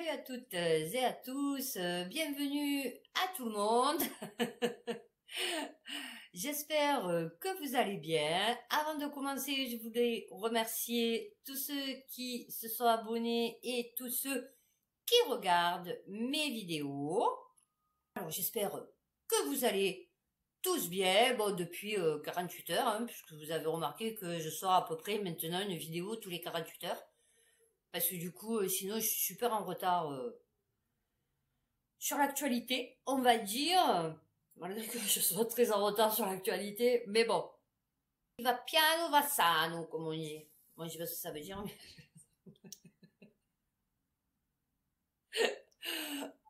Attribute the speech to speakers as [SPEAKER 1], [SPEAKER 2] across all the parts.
[SPEAKER 1] Salut à toutes et à tous, bienvenue à tout le monde. J'espère que vous allez bien. Avant de commencer, je voulais remercier tous ceux qui se sont abonnés et tous ceux qui regardent mes vidéos. Alors j'espère que vous allez tous bien, bon depuis 48 heures, hein, puisque vous avez remarqué que je sors à peu près maintenant une vidéo tous les 48 heures. Parce que du coup, sinon je suis super en retard sur l'actualité, on va dire, malgré que je sois très en retard sur l'actualité, mais bon. Il va piano va sano, comme on dit. Moi, je sais pas ce que ça veut dire, mais...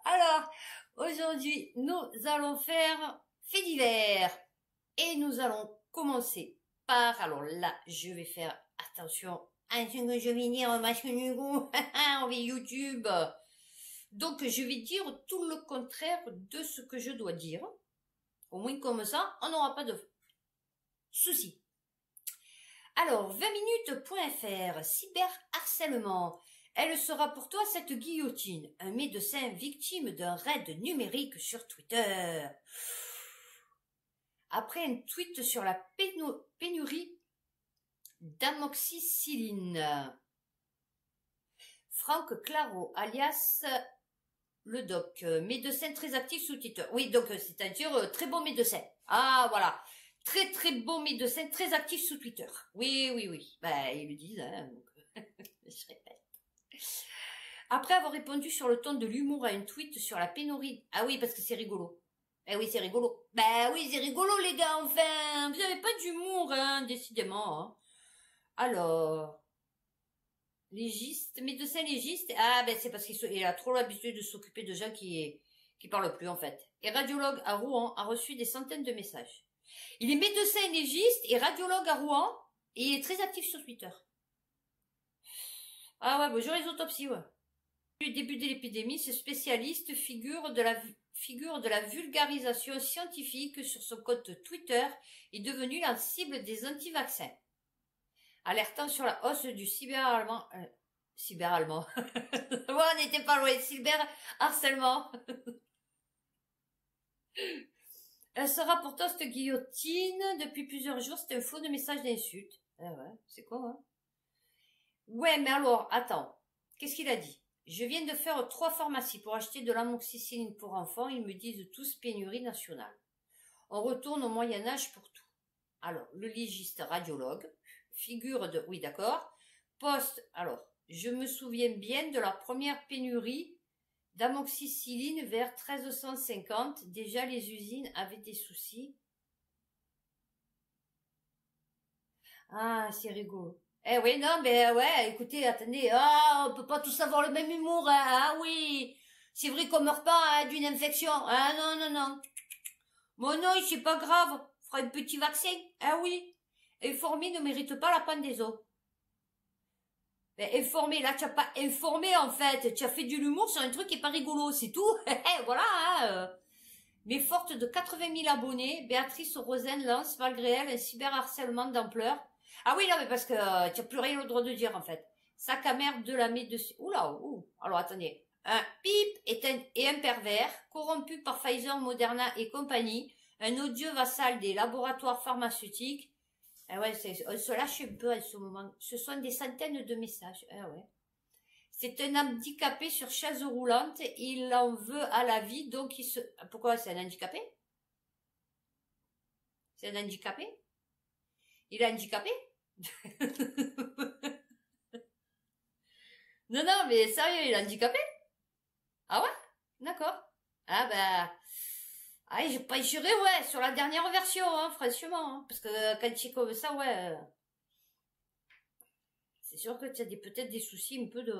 [SPEAKER 1] Alors, aujourd'hui, nous allons faire fait divers. Et nous allons commencer par, alors là, je vais faire attention à ce que je vais dire, masque du goût, on va YouTube. Donc, je vais dire tout le contraire de ce que je dois dire. Au moins, comme ça, on n'aura pas de soucis. Alors, 20minutes.fr, cyberharcèlement. Elle sera pour toi cette guillotine, un médecin victime d'un raid numérique sur Twitter. Après un tweet sur la pénurie d'amoxicilline. Franck Claro, alias le doc, médecin très actif sous Twitter. Oui, donc c'est-à-dire très bon médecin. Ah, voilà. Très très bon médecin, très actif sous Twitter. Oui, oui, oui. Ben, ils le disent, hein. Donc, je répète. Après avoir répondu sur le ton de l'humour à un tweet sur la pénurie... Ah oui, parce que c'est rigolo. Eh oui, c'est rigolo. Ben oui, c'est rigolo, les gars, enfin. Vous avez pas d'humour, hein, décidément. Hein. Alors... Légiste, médecin légiste. Ah, ben c'est parce qu'il a trop l'habitude de s'occuper de gens qui parlent plus, en fait. Et radiologue à Rouen a reçu des centaines de messages. Il est médecin légiste et radiologue à Rouen et il est très actif sur Twitter. Ah ouais, bonjour les autopsies, ouais. Depuis le début de l'épidémie, ce spécialiste figure de la vulgarisation scientifique sur son compte Twitter est devenu la cible des anti-vaccins. Alertant sur la hausse du cyberharcèlement. Bon, on n'était pas loin, cyberharcèlement. Elle sera pourtant cette guillotine depuis plusieurs jours, c'est un faux de message d'insulte. Ah ouais, c'est quoi, hein? Ouais, mais alors, attends. Qu'est-ce qu'il a dit? Je viens de faire 3 pharmacies pour acheter de l'amoxicilline pour enfants. Ils me disent tous pénurie nationale. On retourne au Moyen-Âge pour tout. Alors, le légiste radiologue, figure de... Oui, d'accord. Poste... Alors, je me souviens bien de la première pénurie d'amoxicilline vers 1350. Déjà, les usines avaient des soucis. Ah, c'est rigolo. Eh oui, non, mais ouais, écoutez, attendez, ah, on peut pas tous avoir le même humour, hein, ah oui. C'est vrai qu'on meurt pas hein, d'une infection. Ah non, non, non. Bon non, c'est pas grave, on fera un petit vaccin. Ah oui. Informer ne mérite pas la pendaison. Mais informer, là tu n'as pas informé en fait, tu as fait de l'humour sur un truc qui est pas rigolo, c'est tout. Voilà. Hein. Mais forte de 80 000 abonnés, Béatrice Rosen lance malgré elle un cyberharcèlement d'ampleur. Ah oui, non, mais parce que tu n'as plus rien le droit de dire en fait. Sac à merde de la médecine. Oula, ouh. Alors attendez. Un pipe est un pervers, corrompu par Pfizer, Moderna et compagnie, un odieux vassal des laboratoires pharmaceutiques. Ah ouais, on se lâche un peu à ce moment. Ce sont des centaines de messages. Ah ouais. C'est un handicapé sur chaise roulante. Il en veut à la vie, donc il se... Pourquoi c'est un handicapé? C'est un handicapé? Il est handicapé? Non, non, mais sérieux, il est handicapé? Ah ouais? D'accord. Ah bah... Ah, j'ai pas juré, ouais, sur la dernière version, hein, franchement. Hein, parce que quand tu es comme ça, ouais... C'est sûr que tu as peut-être des soucis un peu de...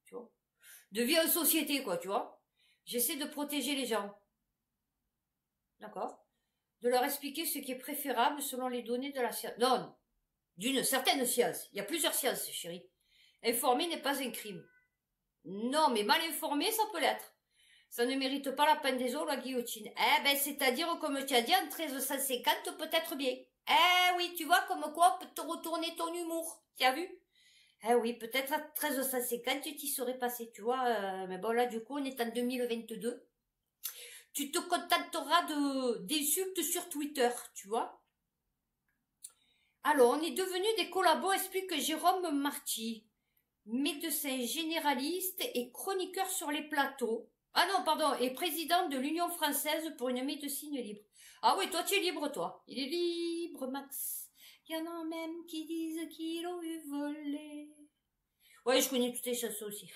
[SPEAKER 1] Tu vois, de vie en société, quoi, tu vois. J'essaie de protéger les gens. D'accord? De leur expliquer ce qui est préférable selon les données de la science. Non, d'une certaine science. Il y a plusieurs sciences, chérie. Informer n'est pas un crime. Non, mais mal informé, ça peut l'être. Ça ne mérite pas la pendaison ou la guillotine. Eh ben, c'est-à-dire, comme tu as dit, en 1350, peut-être bien. Eh oui, tu vois, comme quoi on peut te retourner ton humour. Tu as vu? Eh oui, peut-être à 1350, tu t'y serais passé, tu vois. Mais bon, là, du coup, on est en 2022. Tu te contenteras d'insultes sur Twitter, tu vois. Alors, on est devenus des collabos, explique Jérôme Marty, médecin généraliste et chroniqueur sur les plateaux. Ah non, pardon, et président de l'Union française pour une médecine libre. Ah oui, toi, tu es libre, toi. Il est libre, Max. Il y en a même qui disent qu'ils l'ont eu volé. Ouais, je connais toutes les chansons aussi.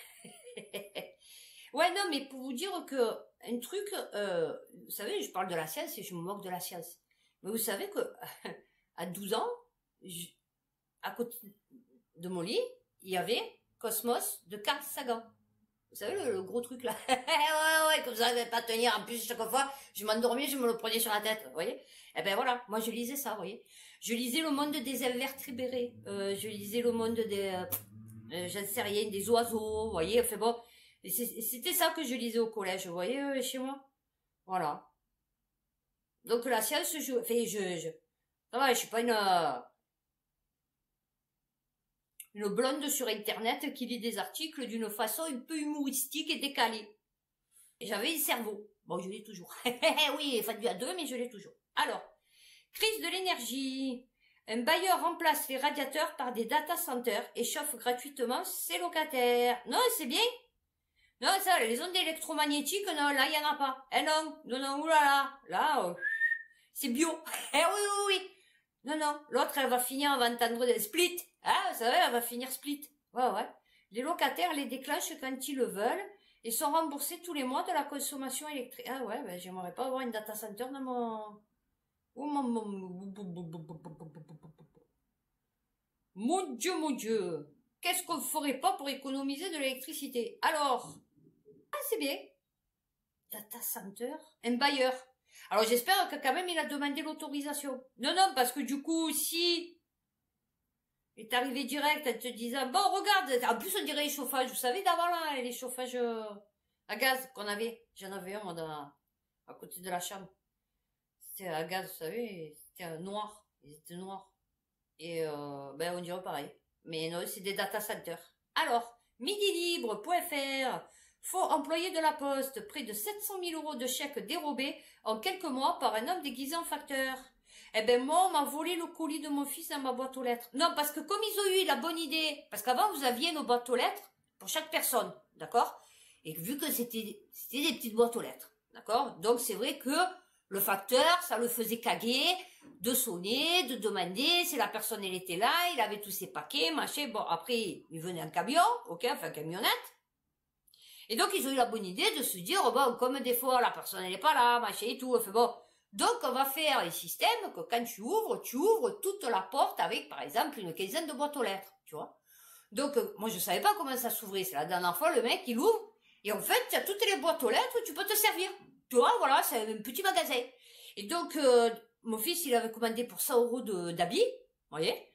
[SPEAKER 1] Ouais, non, mais pour vous dire que un truc, vous savez, je parle de la science et je me moque de la science. Mais vous savez que à 12 ans, à côté de mon lit, il y avait Cosmos de Carl Sagan. Vous savez, le gros truc là. ouais, comme ça, je vais pas tenir. En plus, chaque fois, je m'endormais, je me le prenais sur la tête, vous voyez. Eh ben voilà, moi je lisais ça, vous voyez. Je lisais le monde des invertébrés. Je lisais le monde des... j'en sais rien, des oiseaux, vous voyez. Enfin bon, c'était ça que je lisais au collège, vous voyez, chez moi. Voilà. Donc la science, enfin, ça va, je suis pas une blonde sur internet qui lit des articles d'une façon un peu humoristique et décalée. Et j'avais un cerveau. Bon, je l'ai toujours. Oui, fallu à deux, mais je l'ai toujours. Alors, crise de l'énergie. Un bailleur remplace les radiateurs par des data centers et chauffe gratuitement ses locataires. Non, c'est bien. Non, ça, les ondes électromagnétiques, non, là, il n'y en a pas. Eh non, non, non, oulala. Là, c'est bio. Eh oui, oui, oui. Non, non, l'autre, elle va finir, elle va entendre des splits. Ah, vous savez, elle va finir split. Ouais, ouais. Les locataires les déclenchent quand ils le veulent et sont remboursés tous les mois de la consommation électrique. Ah ouais, ben, j'aimerais pas avoir une data center dans mon... Mon Dieu. Qu'est-ce qu'on ferait pas pour économiser de l'électricité? Alors, ah, c'est bien. Data center, un bailleur. Alors j'espère que quand même il a demandé l'autorisation. Non, non, parce que du coup, si il est arrivé direct en te disant, bon, regarde, en plus on dirait les chauffages, vous savez, d'avant là, les chauffages à gaz qu'on avait. J'en avais un, moi, à côté de la chambre. C'était à gaz, vous savez, c'était noir. Ils étaient noirs. Et ben on dirait pareil. Mais non, c'est des data centers. Alors, midilibre.fr, faux employé de la Poste, près de 700 000 euros de chèques dérobés en quelques mois par un homme déguisé en facteur. Eh ben moi, on m'a volé le colis de mon fils dans ma boîte aux lettres. Non, parce que comme ils ont eu la bonne idée, parce qu'avant vous aviez nos boîtes aux lettres pour chaque personne, d'accord? Et vu que c'était des petites boîtes aux lettres, d'accord? Donc c'est vrai que le facteur, ça le faisait caguer de sonner, de demander si la personne elle était là, il avait tous ses paquets, machin. Bon, après, il venait en camion, ok, enfin camionnette. Et donc, ils ont eu la bonne idée de se dire, oh, bon, comme des fois, la personne elle est pas là, machin et tout, enfin bon. Donc, on va faire un système que quand tu ouvres toute la porte avec, par exemple, une quinzaine de boîtes aux lettres, tu vois. Donc, moi, je savais pas comment ça s'ouvrait. C'est la dernière fois, le mec, il ouvre, et en fait, tu as toutes les boîtes aux lettres où tu peux te servir. Tu vois, voilà, c'est un petit magasin. Et donc, mon fils, il avait commandé pour 100 euros d'habits, vous voyez,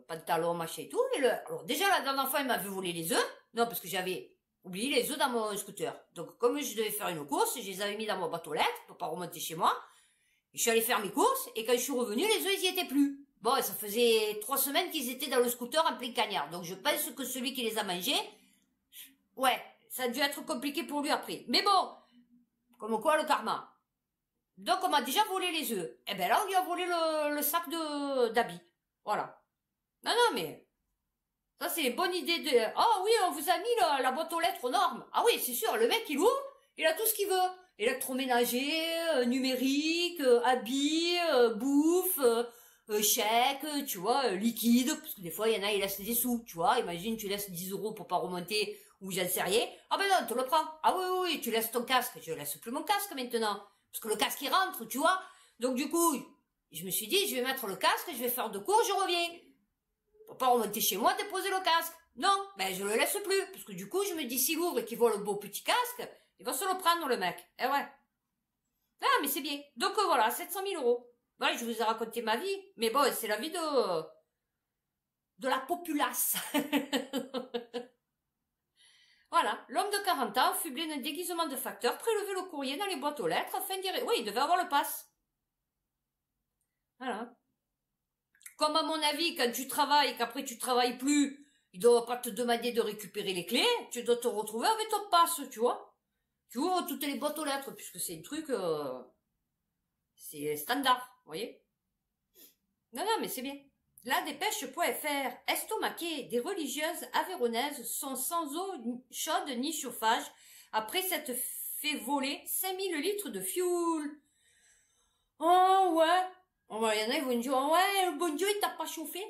[SPEAKER 1] pantalon, machin et tout. Alors déjà, la dernière fois, il m'avait volé les œufs. Non, parce que j'avais oublié les œufs dans mon scooter. Donc, comme je devais faire une course, je les avais mis dans mon boîte aux lettres pour pas remonter chez moi. Je suis allée faire mes courses, et quand je suis revenue, les œufs, ils y étaient plus. Bon, ça faisait 3 semaines qu'ils étaient dans le scooter en plein cagnard. Donc, je pense que celui qui les a mangés, ouais, ça a dû être compliqué pour lui après. Mais bon, comme quoi, le karma. Donc, on m'a déjà volé les œufs. Et ben là, on lui a volé le sac d'habits. Voilà. Non, non, mais ça, c'est une bonne idée de... Ah oui, on vous a mis la boîte aux lettres aux normes. Ah oui, c'est sûr, le mec, il ouvre, il a tout ce qu'il veut. Électroménager, numérique, habits, bouffe, chèque, tu vois, liquide. Parce que des fois, il y en a, ils laissent des sous, tu vois. Imagine, tu laisses 10 euros pour pas remonter, ou j'en sais rien. Ah ben non, tu le prends. Ah oui, oui, oui, tu laisses ton casque. Je laisse plus mon casque maintenant. Parce que le casque, il rentre, tu vois. Donc du coup, je me suis dit, je vais mettre le casque, je vais faire 2 cours, je reviens. Pour pas remonter chez moi, déposer le casque. Non, ben je le laisse plus. Parce que du coup, je me dis, s'il ouvre et qu'il voit le beau petit casque, il va se le prendre, le mec. Eh ouais. Ah, mais c'est bien. Donc voilà, 700 000 euros. Voilà, je vous ai raconté ma vie. Mais bon, c'est la vie de la populace. Voilà, l'homme de 40 ans, fublé d'un déguisement de facteur, prélevait le courrier dans les boîtes aux lettres afin d'y... Oui, il devait avoir le pass. Voilà. Comme à mon avis, quand tu travailles, qu'après tu travailles plus, Il doit pas te demander de récupérer les clés, tu dois te retrouver avec ton passe, tu vois. Tu ouvres toutes les boîtes aux lettres, puisque c'est un truc, c'est standard, vous voyez. Non, non, mais c'est bien. La dépêche.fr, estomaquées, des religieuses aveyronnaises sont sans eau chaude ni chauffage après s'être fait voler 5000 litres de fioul. Oh ouais. Oh, bah, y en a, ils vont dire, oh, ouais, le bon Dieu, il t'a pas chauffé.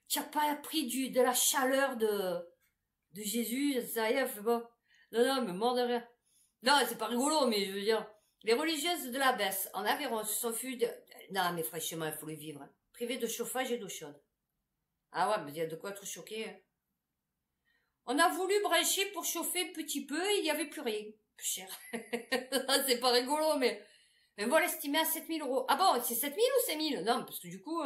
[SPEAKER 1] Tu n'as pas pris de la chaleur de Jésus, ça y est, bon. Non, non, mais mort de rire. Non, c'est pas rigolo, mais je veux dire, les religieuses de la baisse en Aveyron se sont fues de... Non, mais franchement, il faut les vivre. Hein. Privées de chauffage et d'eau chaude. Ah ouais, mais il y a de quoi être choqué. Hein. On a voulu brancher pour chauffer un petit peu, il n'y avait plus rien. Plus cher. C'est pas rigolo, mais on va l'estimer à 7000 euros. Ah bon, c'est 7000 ou 5000? Non, parce que du coup...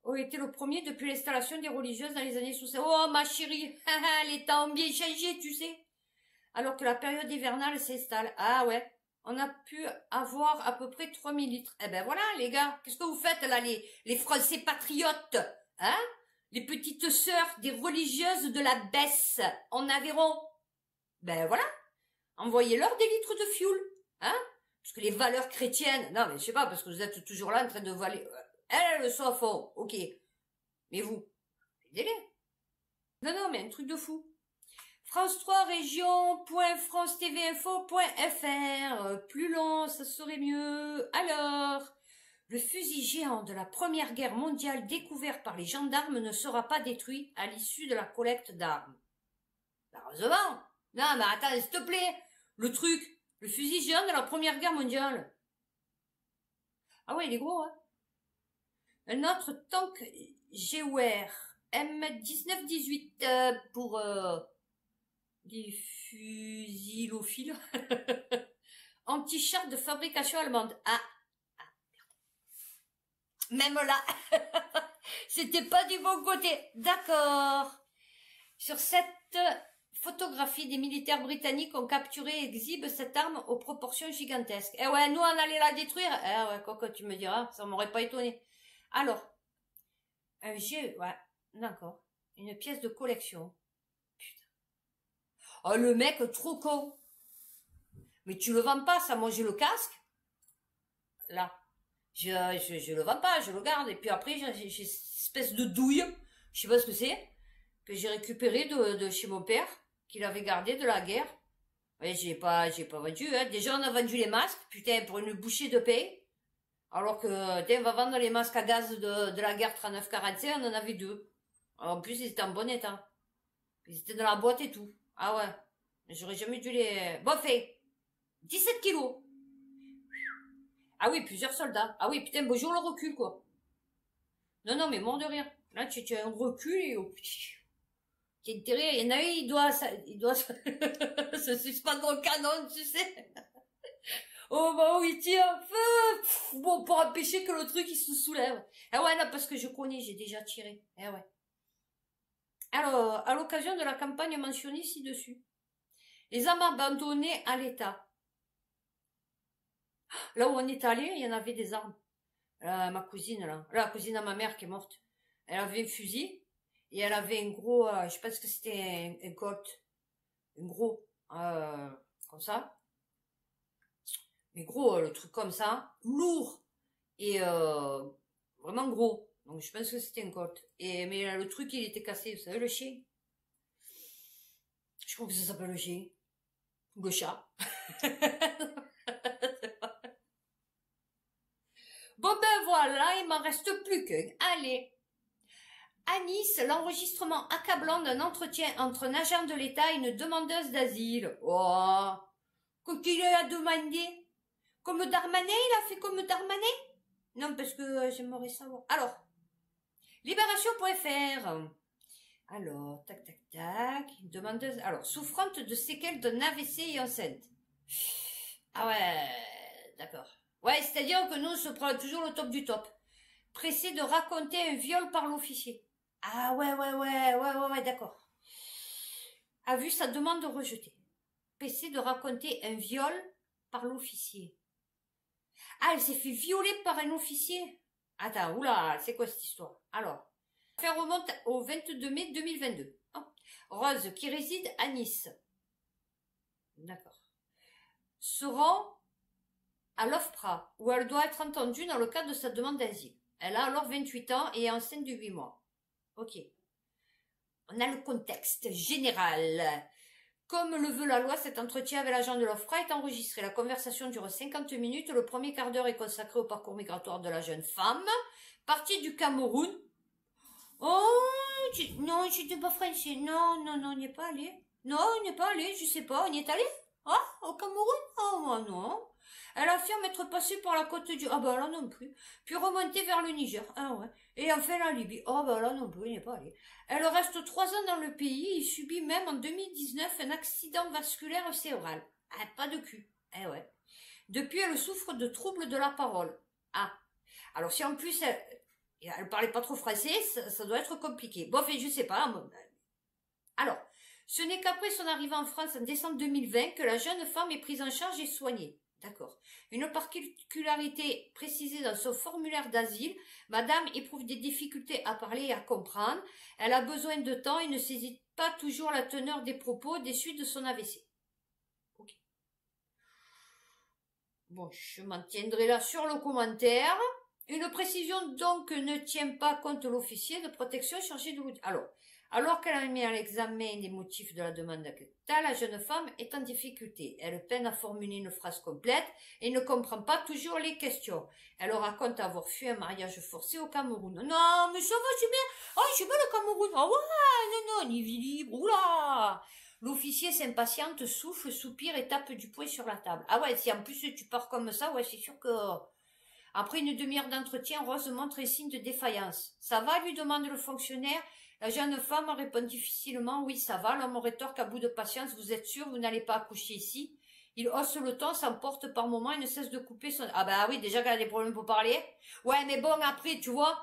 [SPEAKER 1] Oh, été le premier depuis l'installation des religieuses dans les années 60. Oh, ma chérie, les temps ont bien changé, tu sais. Alors que la période hivernale s'installe. Ah ouais, on a pu avoir à peu près 3000 litres. Eh ben voilà, les gars, qu'est-ce que vous faites là, les Français patriotes, hein? Les petites sœurs des religieuses de la baisse en Aveyron. Ben voilà, envoyez-leur des litres de fioul, hein? Parce que les valeurs chrétiennes, non mais je sais pas, parce que vous êtes toujours là en train de valer... Elles sont à fond, ok. Mais vous, aidez-les. Non, non, mais un truc de fou. France 3 région.france-tv-info.fr. Plus long, ça serait mieux. Alors, le fusil géant de la Première Guerre mondiale découvert par les gendarmes ne sera pas détruit à l'issue de la collecte d'armes. Heureusement. Non, mais attends, s'il te plaît. Le truc, le fusil géant de la Première Guerre mondiale. Ah ouais, il est gros, hein. Un autre tank Gewehr M1918 pour des fusilophiles. Anti-char de fabrication allemande. Ah, même là, c'était pas du bon côté. D'accord. Sur cette photographie, des militaires britanniques ont capturé et exhibent cette arme aux proportions gigantesques. Eh ouais, nous on allait la détruire. Eh ouais, quoi tu me diras, ça m'aurait pas étonné. Alors, un G, ouais, d'accord. Une pièce de collection. Putain. Oh, le mec, trop con. Mais tu le vends pas, ça. Moi, j'ai le casque. Là. Je le vends pas, je le garde. Et puis après, j'ai cette espèce de douille. Je sais pas ce que c'est. Que j'ai récupéré de chez mon père. Qu'il avait gardé de la guerre. Et j'ai pas vendu, hein. Déjà, on a vendu les masques. Putain, pour une bouchée de pain. Alors que, on va vendre les masques à gaz de la guerre 39-45, on en avait 2. Alors, en plus, ils étaient en bon état. Ils étaient dans la boîte et tout. Ah ouais. J'aurais jamais dû les... Bon, fait. 17 kilos. Ah oui, plusieurs soldats. Ah oui, putain, bonjour le recul, quoi. Non, non, mais mort de rire. Là, tu as un recul et... Oh, quel intérêt. Il y en a un, il doit se suspendre au canon, tu sais. Oh bah oui, tiens, feu. Bon, pour empêcher que le truc il se soulève. Ah ouais, non, parce que je connais, j'ai déjà tiré. Eh ouais. Alors, à l'occasion de la campagne mentionnée ci-dessus, les âmes abandonnées à l'état. Là où on est allé, il y en avait des armes. Ma cousine, là, la cousine à ma mère qui est morte, elle avait un fusil et elle avait un gros, je pense que c'était un Colt, un gros, comme ça. Mais gros, le truc comme ça, lourd et vraiment gros. Donc je pense que c'était un Colt. Mais le truc il était cassé, vous savez le chien. Je crois que ça s'appelle le chien. Ou le chat. Bon ben voilà, il m'en reste plus qu'un. Allez. À Nice, l'enregistrement accablant d'un entretien entre un agent de l'État et une demandeuse d'asile. Oh, quand il a demandé. Comme Darmanin, il a fait comme Darmanin? Non, parce que j'aimerais savoir. Alors, Libération.fr. Alors, tac, tac, tac. Demandeuse. Alors, souffrante de séquelles d'un AVC et enceinte. Ah ouais, d'accord. Ouais, c'est-à-dire que nous, on se prend toujours le top du top. Pressé de raconter un viol par l'officier. Ah ouais, d'accord. A vu sa demande rejetée. Pressé de raconter un viol par l'officier. Ah, elle s'est fait violer par un officier. Attends, oula, c'est quoi cette histoire? Alors, l'affaire remonte au 22 mai 2022. Rose, qui réside à Nice. D'accord. Se rend à l'OFPRA, où elle doit être entendue dans le cadre de sa demande d'asile. Elle a alors 28 ans et est enceinte de 8 mois. Ok. On a le contexte général. Comme le veut la loi, cet entretien avec l'agent de l'OFPRA est enregistré. La conversation dure 50 minutes. Le premier quart d'heure est consacré au parcours migratoire de la jeune femme, partie du Cameroun. Oh, non, je n'étais pas français. Non, on n'y est pas allé. Non, on n'y est pas allé, je sais pas. On y est allé? Ah, au Cameroun? Oh, non. Elle affirme être passée par la côte du... Ah bah là non plus. Puis remontée vers le Niger. Ah ouais. Et enfin la Libye. Ah bah là non plus, il n'est pas allé. Elle reste 3 ans dans le pays et subit même en 2019 un accident vasculaire cérébral. Ah, pas de cul. Eh ouais. Depuis, elle souffre de troubles de la parole. Ah. Alors si en plus elle parlait pas trop français, ça doit être compliqué. Bon, enfin, je sais pas. Alors, ce n'est qu'après son arrivée en France en décembre 2020 que la jeune femme est prise en charge et soignée. D'accord. Une particularité précisée dans son formulaire d'asile, madame éprouve des difficultés à parler et à comprendre. Elle a besoin de temps et ne saisit pas toujours la teneur des propos des suites de son AVC. Ok. Bon, je m'en tiendrai là sur le commentaire. Une précision donc ne tient pas compte de l'officier de protection chargé de... Alors qu'elle a mis à l'examen des motifs de la demande d'accueil, la jeune femme est en difficulté. Elle peine à formuler une phrase complète et ne comprend pas toujours les questions. Elle raconte avoir fui un mariage forcé au Cameroun. Non, mais ça va, c'est bien. Oh, c'est bien le Cameroun. Ah ouais, non, ni vie libre. Oula. L'officier s'impatiente, souffle, soupire et tape du poing sur la table. Ah ouais, si en plus tu pars comme ça, ouais, c'est sûr que... Après une demi-heure d'entretien, Rose montre un signe de défaillance. Ça va, lui demande le fonctionnaire. La jeune femme répond difficilement, oui, ça va. L'homme rétorque à bout de patience, vous êtes sûr, vous n'allez pas accoucher ici? Il hausse le ton, s'emporte par moments et ne cesse de couper son... Ah bah oui, déjà qu'elle a des problèmes pour parler. Ouais, mais bon, après, tu vois,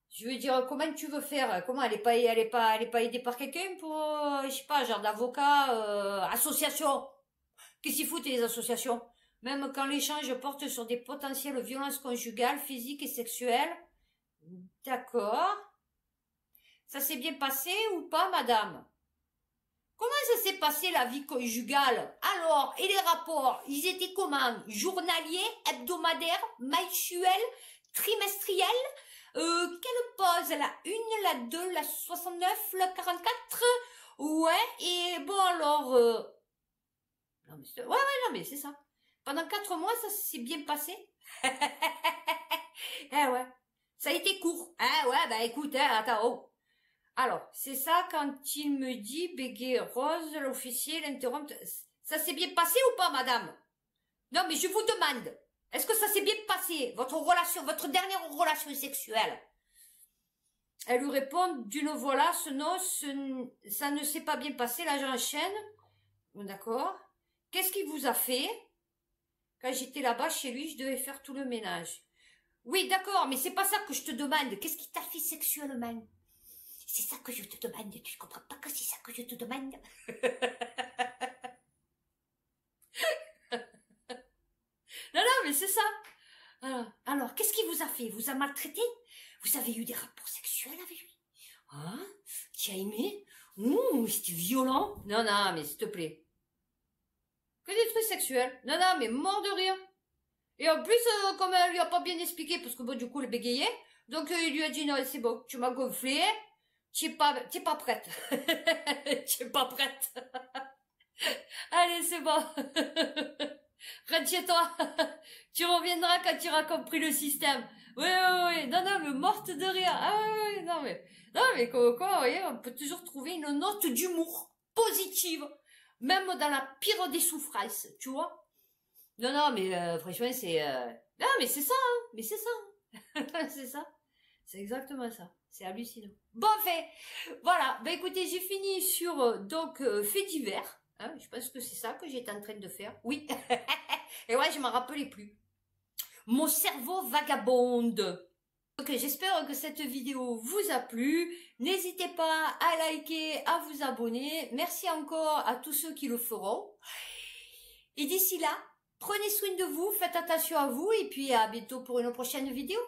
[SPEAKER 1] je veux dire, comment tu veux faire? Comment, elle est pas aidée par quelqu'un pour, je sais pas, genre d'avocat, association? Qu'est-ce qu'ils foutent, les associations? Même quand l'échange porte sur des potentielles violences conjugales, physiques et sexuelles. D'accord. Ça s'est bien passé ou pas, madame? Comment ça s'est passé, la vie conjugale? Alors, et les rapports, ils étaient comment? Journaliers, hebdomadaires, mensuels, trimestriels? Quelle pause? La 1, la 2, la 69, la 44? Ouais, et bon alors... Non, mais ouais, non, mais c'est ça. Pendant 4 mois, ça s'est bien passé? Eh ouais. Ça a été court. Ah ouais, bah écoute, attends, oh. Alors, c'est ça quand il me dit, bégayait Rose, l'officier l'interrompt. Ça s'est bien passé ou pas, madame? Non, mais je vous demande, est-ce que ça s'est bien passé, votre dernière relation sexuelle? Elle lui répond d'une voix lasse, non, ça ne s'est pas bien passé, là j'enchaîne. D'accord. Qu'est-ce qu'il vous a fait? Quand j'étais là-bas chez lui, je devais faire tout le ménage. Oui, d'accord, mais c'est pas ça que je te demande. Qu'est-ce qui t'a fait sexuellement? C'est ça que je te demande. Tu comprends pas que c'est ça que je te demande? Non, mais c'est ça. Alors, qu'est-ce qu'il vous a fait? Vous a maltraité? Vous avez eu des rapports sexuels avec lui? Hein? Tu as aimé? C'était violent. Non, mais s'il te plaît. Que des trucs sexuels. Non, mais mort de rire. Et en plus, comme elle lui a pas bien expliqué, parce que bon, du coup, elle bégayait, donc il lui a dit, non, c'est bon, tu m'as gonflé, tu es pas prête. Tu es pas prête. Allez, c'est bon. Rentre chez toi. Tu reviendras quand tu auras compris le système. Oui. Non, mais morte de rire. Ah oui, non, mais quoi, vous voyez, on peut toujours trouver une note d'humour positive, même dans la pire des souffrances, tu vois. Non, mais franchement, c'est... Non, mais c'est ça, hein. Mais c'est ça. C'est ça. C'est exactement ça. C'est hallucinant. Bon, fait. Voilà. Ben, écoutez, j'ai fini sur, faits divers. Hein, je pense que c'est ça que j'étais en train de faire. Oui. Et ouais, je m'en rappelais plus. Mon cerveau vagabonde. Donc, j'espère que cette vidéo vous a plu. N'hésitez pas à liker, à vous abonner. Merci encore à tous ceux qui le feront. Et d'ici là, prenez soin de vous, faites attention à vous et puis à bientôt pour une prochaine vidéo.